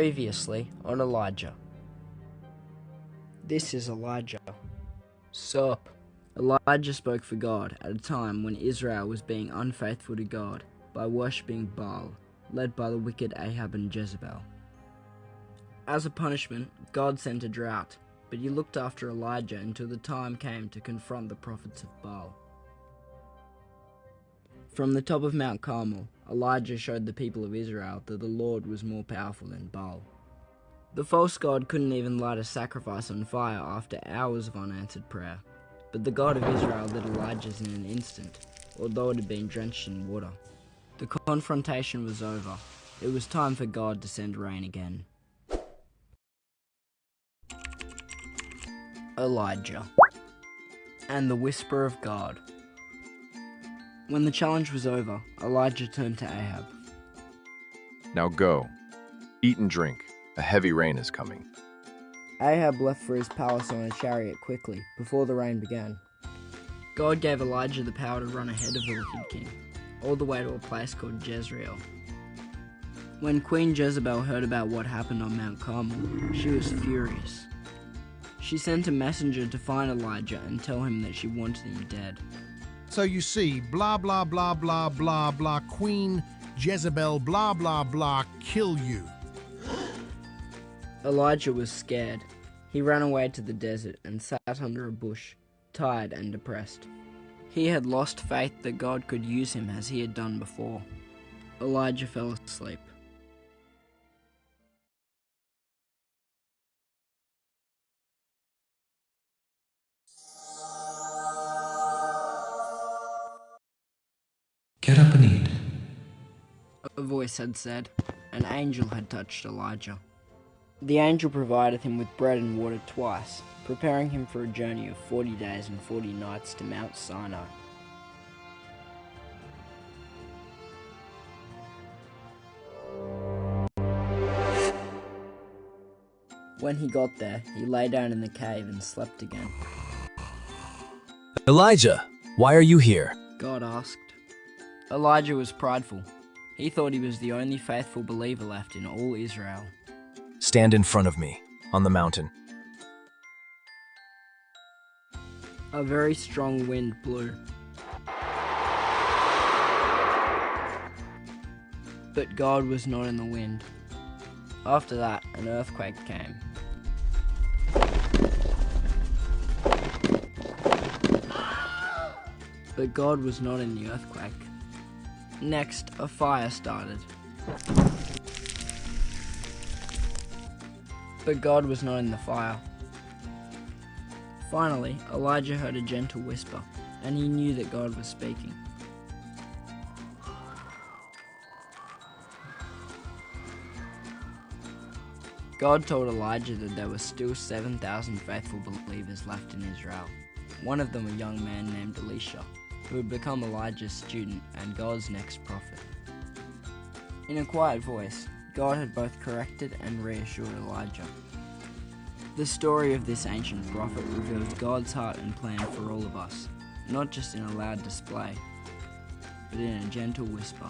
Previously on Elijah. This is Elijah. Sup? Elijah spoke for God at a time when Israel was being unfaithful to God by worshipping Baal, led by the wicked Ahab and Jezebel. As a punishment, God sent a drought, but he looked after Elijah until the time came to confront the prophets of Baal. From the top of Mount Carmel, Elijah showed the people of Israel that the Lord was more powerful than Baal. The false god couldn't even light a sacrifice on fire after hours of unanswered prayer, but the God of Israel lit Elijah's in an instant, although it had been drenched in water. The confrontation was over. It was time for God to send rain again. Elijah and the whisper of God. When the challenge was over, Elijah turned to Ahab. Now go, eat and drink. A heavy rain is coming. Ahab left for his palace on a chariot quickly, before the rain began. God gave Elijah the power to run ahead of the wicked king, all the way to a place called Jezreel. When Queen Jezebel heard about what happened on Mount Carmel, she was furious. She sent a messenger to find Elijah and tell him that she wanted him dead. So you see, blah, blah, blah, blah, blah, blah, Queen Jezebel, blah, blah, blah, kill you. Elijah was scared. He ran away to the desert and sat under a bush, tired and depressed. He had lost faith that God could use him as he had done before. Elijah fell asleep. Get up and eat. A voice had said. An angel had touched Elijah. The angel provided him with bread and water twice, preparing him for a journey of 40 days and 40 nights to Mount Sinai. When he got there, he lay down in the cave and slept again. Elijah, why are you here? God asked. Elijah was prideful. He thought he was the only faithful believer left in all Israel. Stand in front of me, on the mountain. A very strong wind blew. But God was not in the wind. After that, an earthquake came. But God was not in the earthquake. Next, a fire started. But God was not in the fire. Finally, Elijah heard a gentle whisper, and he knew that God was speaking. God told Elijah that there were still 7,000 faithful believers left in Israel. One of them a young man named Elisha, who would become Elijah's student and God's next prophet. In a quiet voice, God had both corrected and reassured Elijah. The story of this ancient prophet reveals God's heart and plan for all of us, not just in a loud display, but in a gentle whisper.